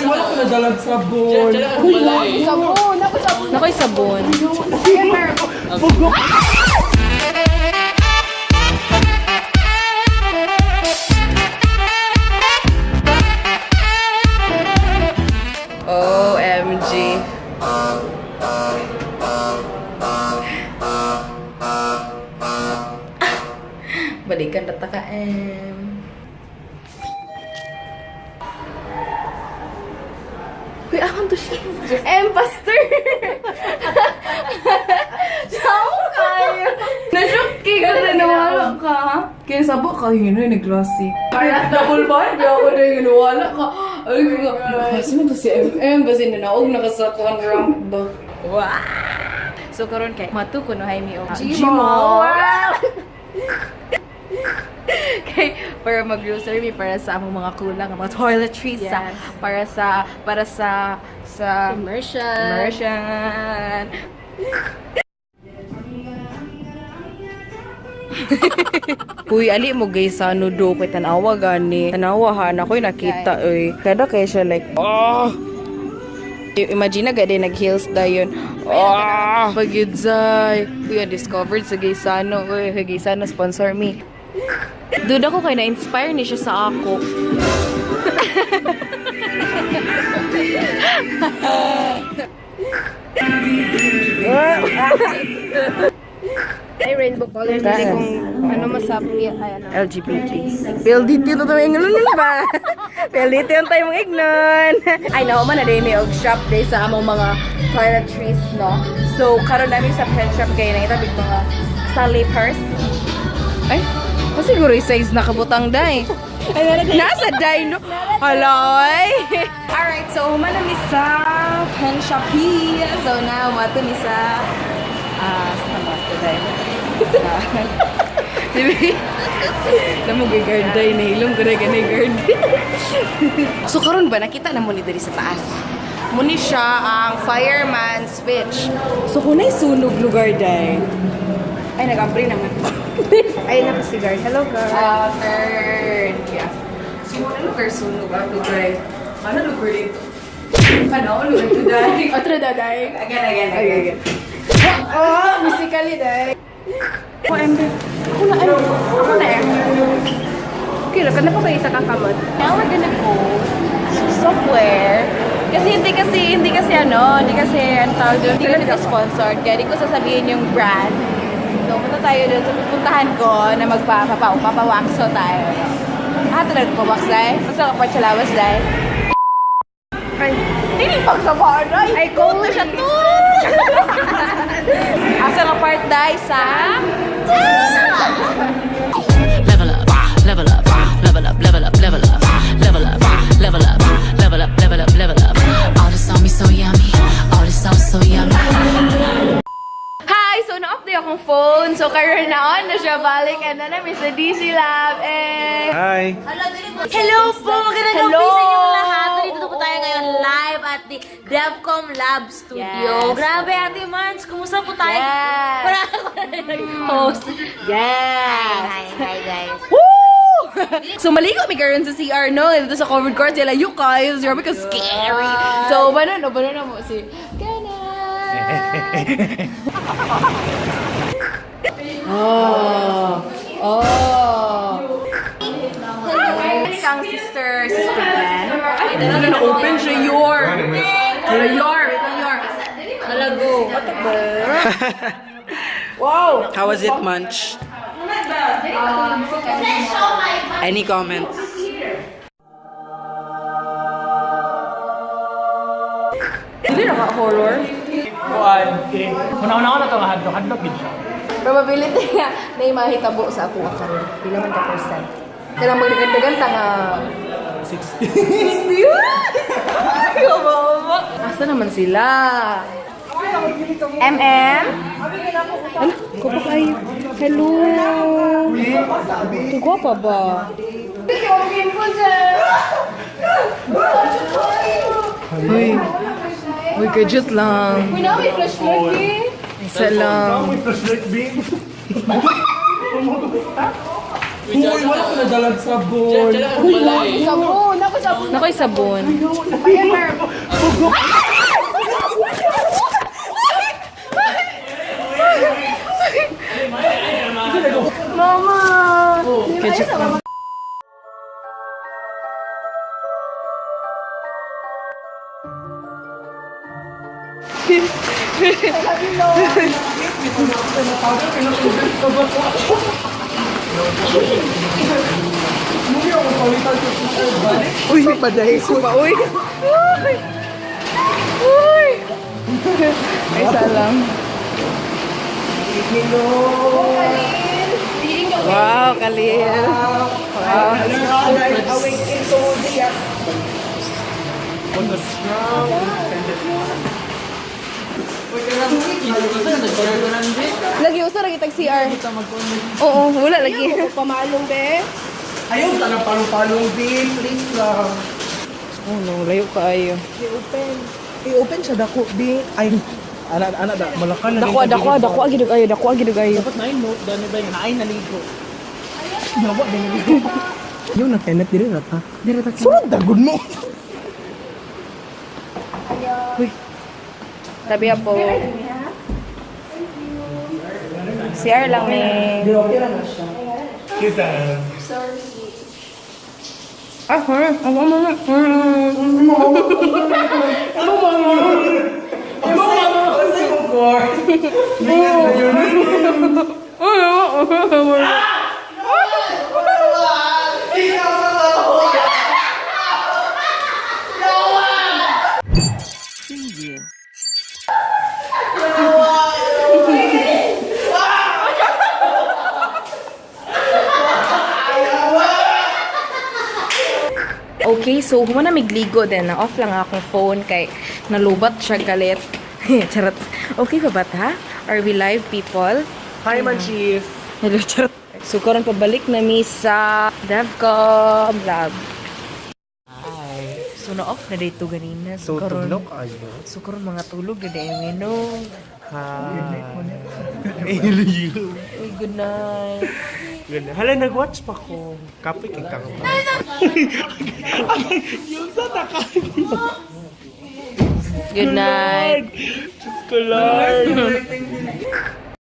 wala ko nadalag sabon. Sabon! Nakoy sabon. OMG. Balikan data ka, Uy, akan to siya. Pastor! Saan kayo? Nashoki ka na nawala ka. Kaya sabo ka, yun na nag-classy. Kaya double bond, kaya ako na yung nawala ka. Ay, kasi mo to si kasi nanaog nakasakon ramp ba? Wow! So, karon kay matuko no hay mi og Gmo! kay para mag-grocery mi para sa among mga kulang mga toiletries Yes. para sa immersion. Uy, ali mo guys sa nudo kay tanawa gani. Tanawa ha na ko'y nakita oy. Kada kay siya like imagine na gade nag-heels dayon. Pagyudzay. Uy, discovered sa Gaysano. Uy, Gaysano sponsor me. Duda ko kay na-inspire ni siya sa ako. Ay, rainbow colors. Hindi kung ano masabi. Ay, ano. LGBT. PLDT to tayo ngano ba? PLDT ang tayo mong ignon. Ay, naho man na din may og shop day sa among mga toiletries, no? So, karon namin sa pet shop kayo na itabig mga slippers. Ay, siguro yung size nakabutang day. Nasa day, no? Haloy! Alright, so human na mi sa pen shopee. So now, mato mi sa sa mato day. Dibi? Namo gigard day na ilong ko na ganay guard. So karon ba nakita na mo ni diri sa taas? Muni siya ang fireman switch. So kunay sunog lugar day. Ay nag-ampre naman. Ay, napasigar. Hello, girl. Third. Yeah. So ano lugar sunog ang lugar? Ano lugar dito? Ano lugar dito day? Otro daday. Again. Oh, musically, day. Ako na Okay, look, ano pa ba isa kakamot? Now we're gonna go to somewhere. Kasi hindi kasi ang tawag doon, hindi ko sponsored. Kaya di ko sasabihin yung brand. So, punta tayo doon. So, pupuntahan ko na magpapawakso tayo. Talaga pawax dahil? Basta kapag sa lawas dahil? Ay, Hindi pagsabahan dahil! Ay, cool. Siya to! Asa ka part dahil sa... Level up, level up, level up, level up, level up, level up, level up, level up, level up, level up. All this on me so yummy, all this sauce so yummy. Hi! So, na-off day akong phone. So, karoon na on na siya. Balik and na namin sa DC Lab. Hi! Hello po! Magandang gabi sa inyong lahat. Dito po tayo ngayon live at the DevCom Lab Studio. Yes. Grabe, Ate Munch. Kumusta po tayo? Yes. Wala ko na nag-host. Yes! Hi, guys. Woo! So, maligo mi karon sa CR, no? Dito sa covered court, sila, you guys, you're because scary. So, banon mo si... Hi! Kang sister Glenn. Ay, na-open siya, your. Halago. Wow! How was it, Munch? Any comments? Hindi naka-horror. Una-una ko na ito, hadlok din siya. Probability nga na mahitabo sa ako karon. Pila man ka percent? Kailang magdagan ta nga 60. 60? Asa naman sila? MM? Ano? Kupa kayo. Hello. Tugwa pa ba? Uy. Uy, gadget lang. Uy, na, may flashlight eh. Isa lang. Uy, wala ko nadalag sabon. Sabon! Ako sa Nakoy sabon. Mama! Ketchup. Uy, baday supa. Uy! Uy! Uy! Ay, salam. Wow, Kalil. Wow. Lagi usa lagi tag CR. Oo, wala lagi. Pamalong, be. Ayaw ka ng palong-palong, babe. Please lang. Oh no, layo kaayo. I-open siya dako, babe. Ay, ana da, malakan na. Dako agid ayo. Dapat na note, dami ba yung naay naligo. Nawa, din naligo. Yung na-tenet, dili rata. Surod, dagod mo. Tabi po. CR lang ni. Kisa. Ah, okay, so humana migligo din. Na-off lang akong phone kay nalubat siya galit. Charot. Okay pa ba ta? Are we live, people? Hi, Munchies. Hello, charot. So, karon pabalik na mi sa DevCom Lab. So, na-off na dito ganina. So, tulog ayo. So, karon mga tulog na dahil ngino. Hi. Uy, good night. Hala, nag-watch pa ko. Kapit kay kang. Yung sa takan. Good night. Diyos ko, Lord.